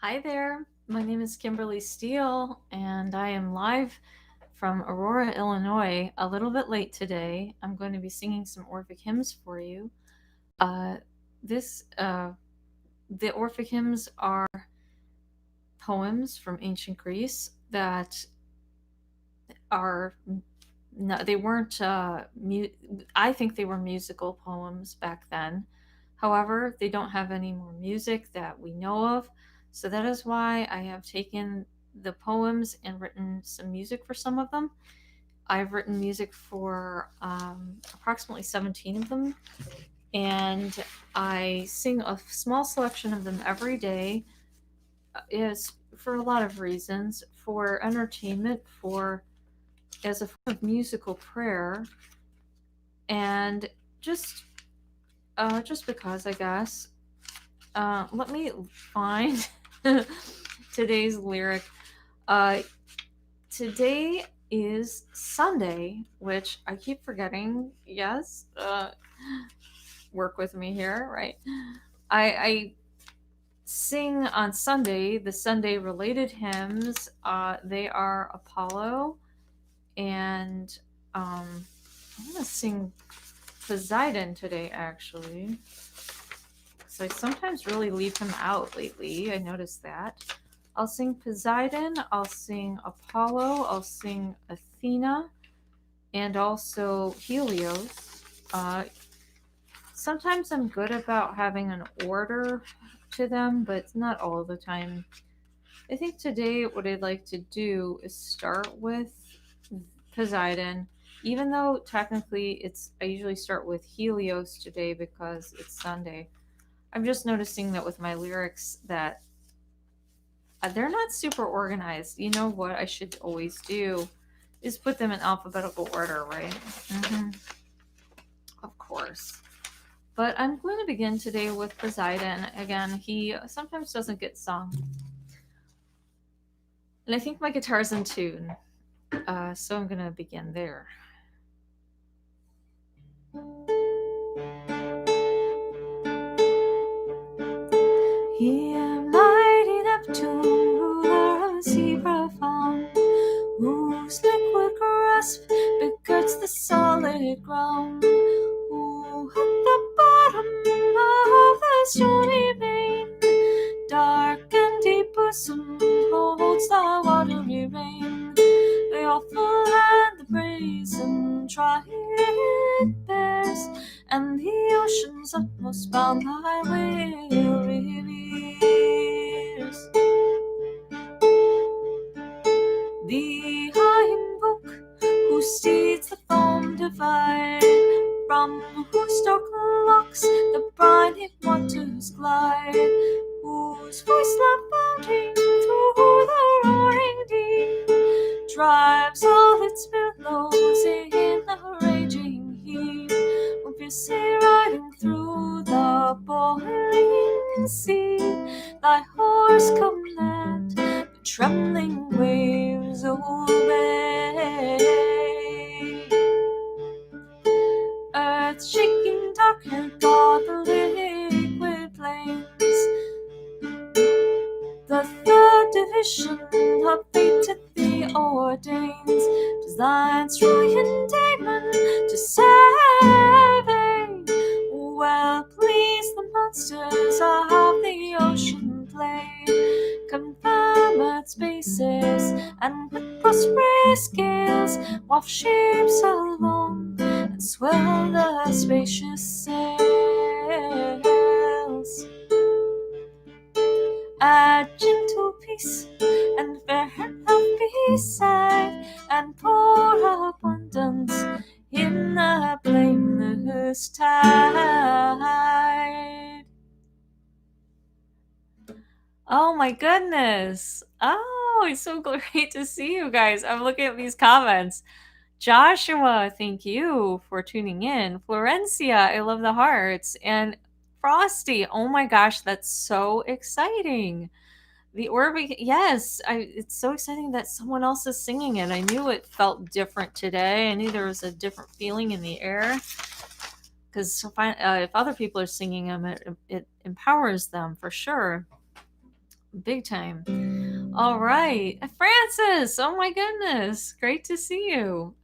Hi there, my name is Kimberly Steele, and I am live from Aurora, Illinois. A little bit late today. I'm going to be singing some Orphic hymns for you. Uh, this the Orphic hymns are poems from ancient Greece that are no, they weren't. I think they were musical poems back then. However, they don't have any more music that we know of, so that is why I have taken the poems and written some music for some of them. I've written music for approximately 17 of them, and I sing a small selection of them every day. Is for a lot of reasons, for entertainment, for as a form of musical prayer, and just just because I guess. Let me find today's lyric. Uh, Today is Sunday, which I keep forgetting. Yes, work with me here, right? I sing on Sunday the Sunday related hymns. They are Apollo, and I'm gonna sing Poseidon today, actually. So I sometimes really leave him out lately. I noticed that. I'll sing Poseidon, I'll sing Apollo, I'll sing Athena, and also Helios. Sometimes I'm good about having an order to them, but not all the time. I think today what I'd like to do is start with Poseidon, even though technically I usually start with Helios today because it's Sunday. I'm just noticing that with my lyrics that they're not super organized. You know what I should always do is put them in alphabetical order, right? hmm Of course. But I'm going to begin today with Poseidon. Again, he sometimes doesn't get sung. And I think my guitar's in tune. So I'm going to begin there. Here, mighty Neptune, ruler of the sea profound, whose liquid grasp begets the solid ground, who at the bottom of the stormy main, dark and deep bosom, holds the watery rain. The awful and the brazen trident bears, and the ocean's utmost bound thy will reveres. Thee I invoke, whose steeds the foam divide, from whose dark locks the briny waters glide, whose voice loud bounding through the roaring deep drives all its billows in a raging heap, when fiercely riding through the boiling sea, thy horse command the trembling waves obey. Earth shaking dark and God the liquid plains, the third division of fate to thee ordains, designs Troy and Damon to survey. Well please the monsters of the ocean play, confirm Earth's basis, and with prosperous gales waft ships along and swell the spacious sails. Add gentle peace and fair health beside, and pour abundance in the blameless tide. Oh my goodness. Oh, it's so great to see you guys. I'm looking at these comments. Joshua, thank you for tuning in. Florencia, I love the hearts. And Frosty, oh my gosh, that's so exciting. The Orby, yes, it's so exciting that someone else is singing it. I knew it felt different today. I knew there was a different feeling in the air because if other people are singing them, it empowers them for sure. big time. All right, Francis. Oh my goodness, great to see you.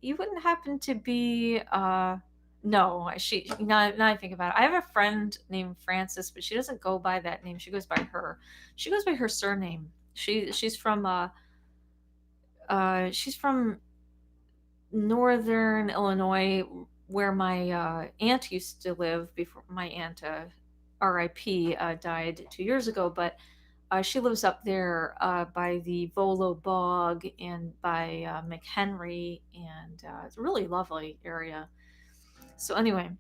You wouldn't happen to be no, she now I think about it. I have a friend named Frances, but she doesn't go by that name. She goes by her surname. She's from northern Illinois, where my aunt used to live before my aunt RIP died 2 years ago, but she lives up there by the Volo Bog and by McHenry, and it's a really lovely area. So anyway,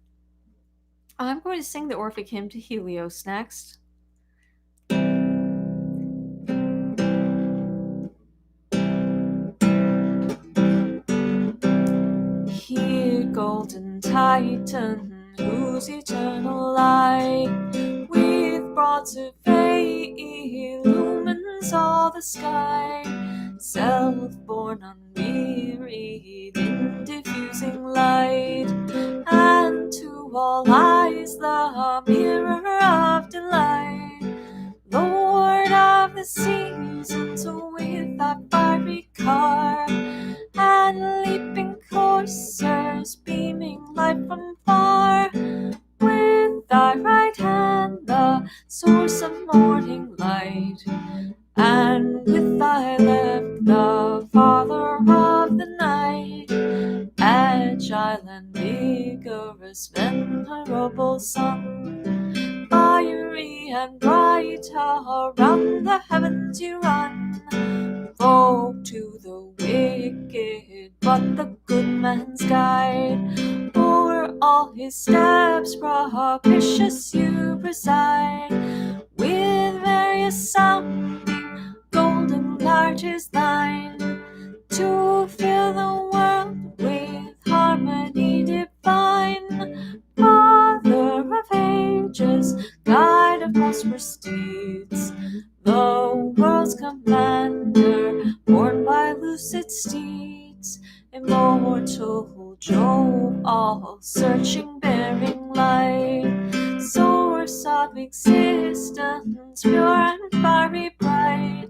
I'm going to sing the Orphic Hymn to Helios next. Hear, golden Titan, whose eternal light with broad survey illumines all the sky, self-born, unwearied in diffusing light, and to all eyes the mirror of delight. Lord of the seasons, with thy fiery car and leaping coursers beaming light from far, with thy right hand the source of morning light, and with thy left the father of the night, agile and vigorous, venerable sun, fiery and bright, around the heavens you run, foe to the wicked, but the good man's guide. O'er all his steps propitious you preside, with various sounding golden large is thine, to fill the world with harmony divine. Father of ages, guide of prosperous deeds, the world's commander, borne by lucid steeds, immortal Jove, all searching, bearing light, source of existence, pure and fiery bright,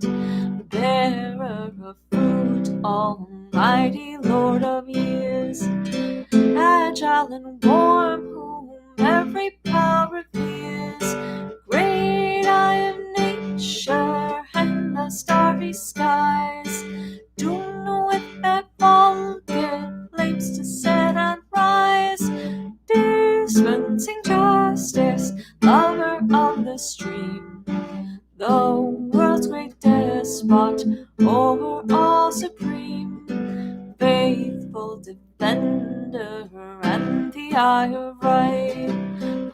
bearer of fruit, almighty Lord of years, agile and warm, whom every power reveres, great eye of nature and the starry skies, tune with their vulgar flames to set and rise, dispensing justice, lover of the stream, the world's great despot, over all supreme, faithful defender and the eye of right,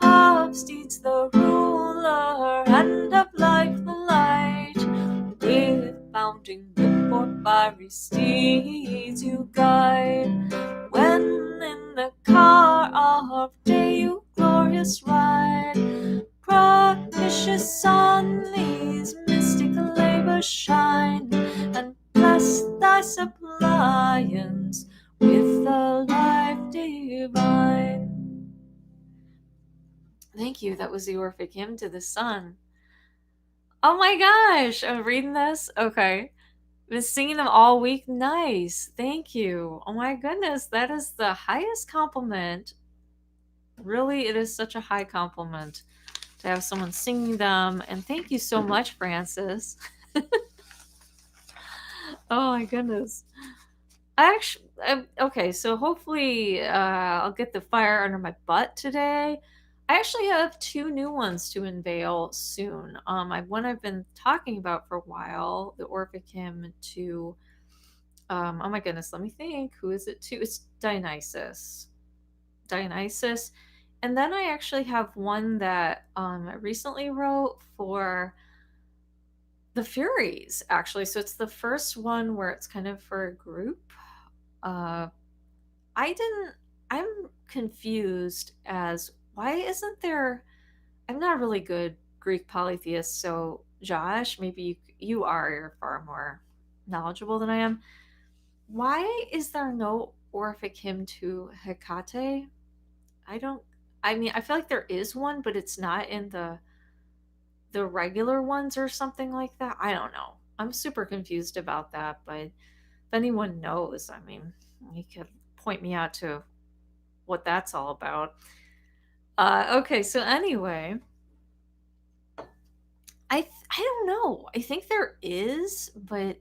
of steeds the ruler and of life the light, with bounding whip or fiery steeds you guide, when in the car of day you glorious ride, propitious on these mystic labors shine, and bless thy suppliance with the life divine. Thank you. That was the Orphic Hymn to the Sun. Oh my gosh, I'm reading this. Okay. Been singing them all week. Nice. Thank you. Oh my goodness, that is the highest compliment. Really, it is such a high compliment to have someone singing them. And thank you so much, Francis. Oh my goodness. Okay, so hopefully I'll get the fire under my butt today. I actually have two new ones to unveil soon. One I've been talking about for a while, the Orphic Hymn to, oh my goodness, let me think. Who is it to? It's Dionysus. Dionysus. And then I actually have one that I recently wrote for the Furies, actually. So it's the first one where it's kind of for a group. Uh, I didn't. I'm confused as why isn't there? I'm not a really good Greek polytheist, so Josh, maybe you are. You're far more knowledgeable than I am. Why is there no Orphic hymn to Hecate? I don't. I mean, I feel like there is one, but it's not in the the regular ones or something like that. I don't know. I'm super confused about that, but if anyone knows, I mean, you could point me out to what that's all about. Okay, so anyway, I don't know. I think there is, but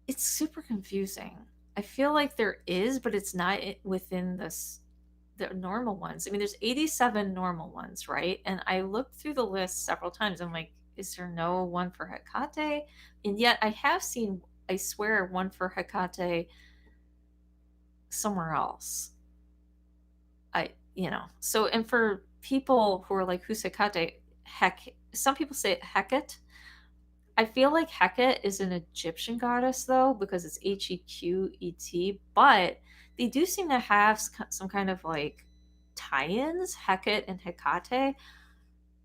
it's super confusing. I feel like there is, but it's not within this the normal ones. I mean, there's 87 normal ones, right? And I looked through the list several times. I'm like, is there no one for Hecate? And yet I have seen, I swear, one for Hecate somewhere else. So, and for people who are like, who's Hecate? Some people say Hecate. I feel like Hecate is an Egyptian goddess though, because it's Hequet, but they do seem to have some kind of like tie-ins, Hecate and Hecate.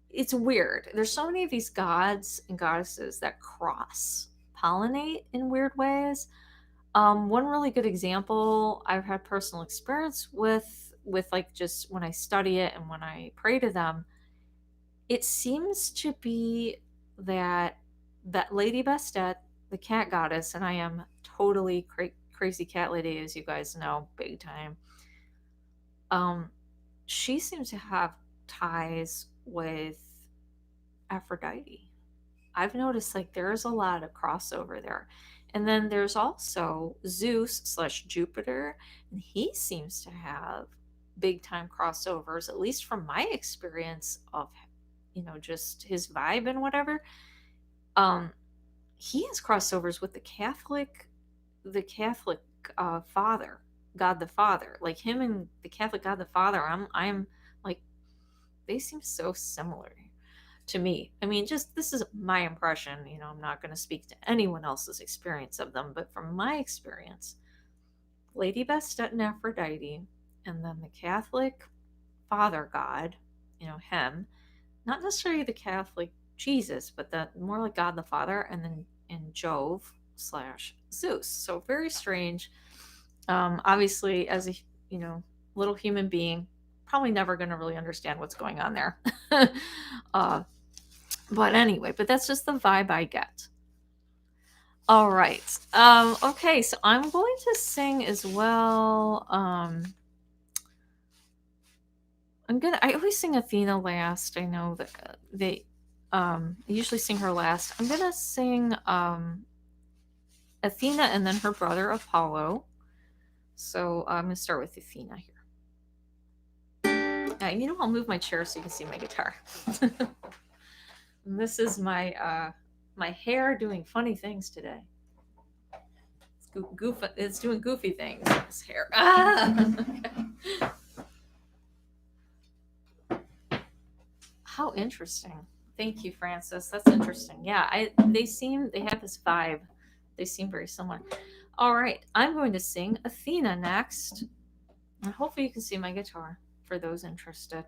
It's weird. There's so many of these gods and goddesses that cross pollinate in weird ways. One really good example I've had personal experience with like just when I study it and when I pray to them, it seems to be that Lady Bastet, the cat goddess, and I am totally crazy cat lady, as you guys know, big time. She seems to have ties with Aphrodite. I've noticed like there's a lot of crossover there. And then there's also Zeus slash Jupiter, and he seems to have big time crossovers, at least from my experience of, just his vibe and whatever. Um, he has crossovers with the Catholic Father, God the Father. Like him and the Catholic God the Father, I'm like, they seem so similar to me. I mean, just this is my impression. I'm not going to speak to anyone else's experience of them, but from my experience, Lady Bastet and Aphrodite, and then the Catholic Father God, him, not necessarily the Catholic Jesus, but the more like God the Father, and then in Jove slash Zeus. So very strange. Obviously, as a little human being, probably never going to really understand what's going on there. uh, but anyway, but that's just the vibe I get. All right. Okay, so I'm going to sing as well. I always sing Athena last. I know that I usually sing her last. I'm gonna sing Athena and then her brother Apollo. So I'm gonna start with Athena here. I'll move my chair so you can see my guitar. And this is my hair doing funny things today. It's doing goofy things. This hair. Okay. How interesting. Thank you, Francis. That's interesting. Yeah, they have this vibe. They seem very similar. All right, I'm going to sing Athena next. And hopefully you can see my guitar for those interested.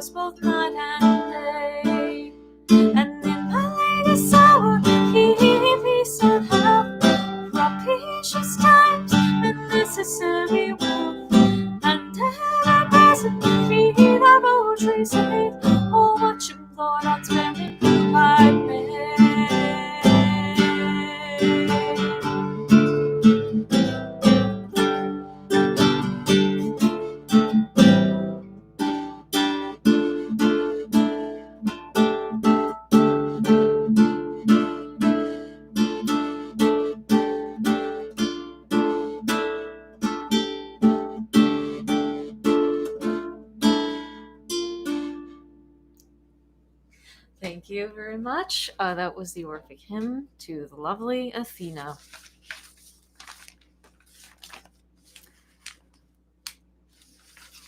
hours both night and day. And in my latest hour, keep peace and health, propitious times and necessary wealth, and ever present feed our poetry safe. Oh, much implored on sparing by me. Thank you very much. That was the Orphic Hymn to the lovely Athena.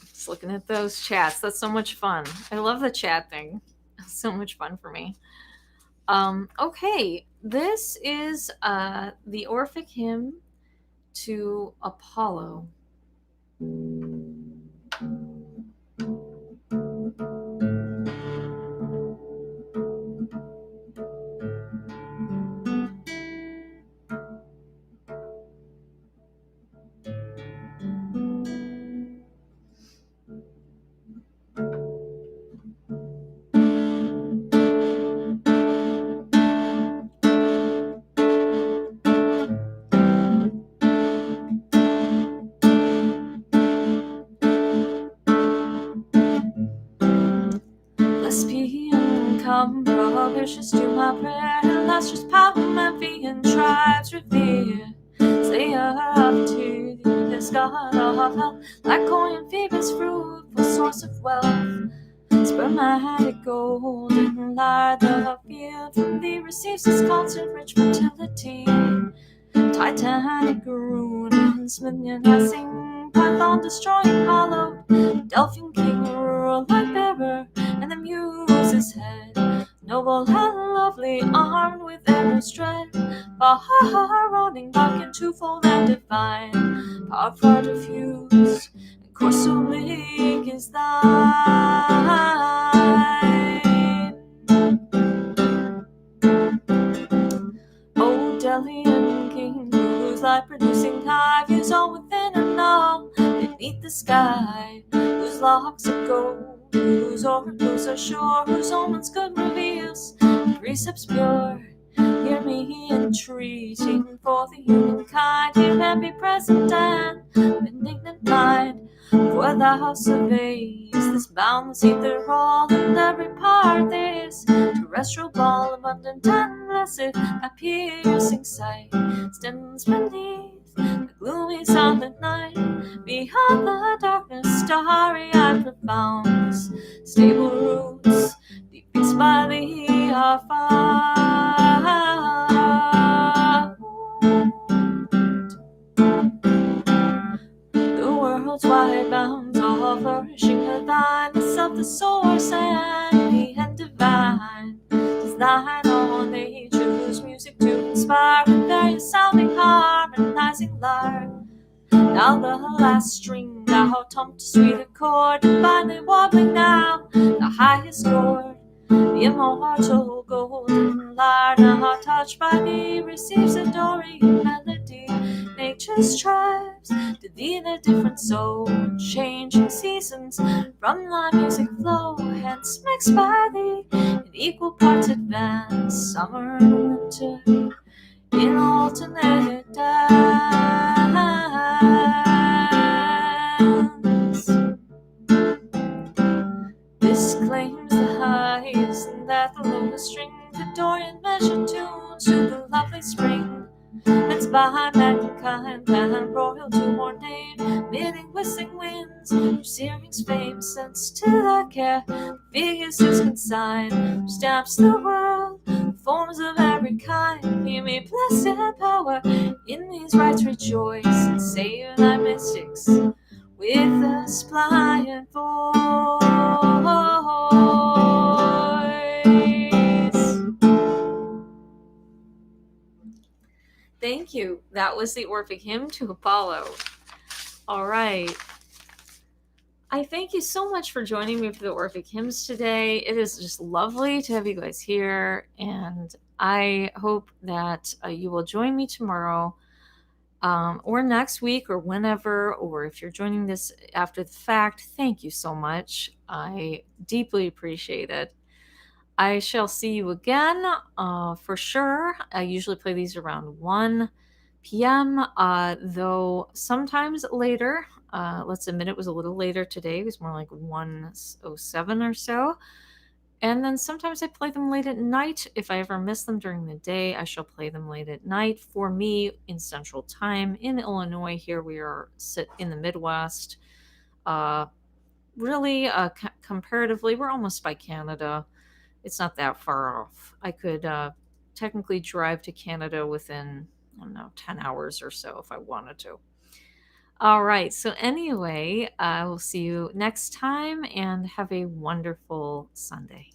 Just looking at those chats. That's so much fun. I love the chat thing. It's so much fun for me. Okay, this is the Orphic Hymn to Apollo. Lesbian come propitious to my prayer, illustrious power, Memphian tribes revere. Slayer of tears, this god of health, like coin Phoebus, fruitful source of wealth. Spermatic golden light, the field from thee receives his constant rich fertility. Titanic rune, Smithnian sing, Python destroying hollow, Delphian king rule like bearer, and the muse's head, noble and lovely, armed with arrows dread, far running back in twofold and divine, power far diffuse, and course so big is thine. O Delian king, whose light producing hive is all within and all beneath the sky, whose locks of gold, whose oracles are sure, whose omens good reveals, precepts pure. Hear me entreating for the humankind, hear them be present and benignant mind. For thou surveys this boundless ether all, and every part this terrestrial ball, abundant and blessed, a piercing sight stands beneath the gloomy silent night. Beyond the darkness, starry-eyed, profound, stable roots, deep fixed by thee are found. The world's wide bounds, all flourishing are thine, the self, the source, and the end divine. 'Tis thine own nature whose music to inspire, with various sounding harmonizing lyre. Now the last string thou tump to sweeter chord, divinely wobbling now the highest chord. The immortal golden lyre, now touched by thee, receives adoring melody. Nature strives to thee the different soul, changing seasons from thy music flow, hence mixed by thee in equal parts advance, summer and winter in alternate dance. This claims the highest, and that the lowest string could Dorian measure tunes to the lovely spring. That's by mankind and royal to ordain, bidding whistling winds, from Syrinx fame, sense to thy care, figures is consigned, stamps the world, forms of every kind. Hear me, blessed power, in these rites rejoice, and save thy mystics with a pliant voice. Thank you. That was the Orphic Hymn to Apollo. All right. I thank you so much for joining me for the Orphic Hymns today. It is just lovely to have you guys here, and I hope that you will join me tomorrow, or next week, or whenever, or if you're joining this after the fact. Thank you so much. I deeply appreciate it. I shall see you again for sure. I usually play these around 1 p.m., though sometimes later. Let's admit it was a little later today. It was more like 1:07 or so. And then sometimes I play them late at night. If I ever miss them during the day, I shall play them late at night. For me, in Central Time in Illinois, here we are sit in the Midwest. Uh, really, comparatively, we're almost by Canada. It's not that far off. I could technically drive to Canada within, I don't know, 10 hours or so if I wanted to. All right. So, anyway, I will see you next time and have a wonderful Sunday.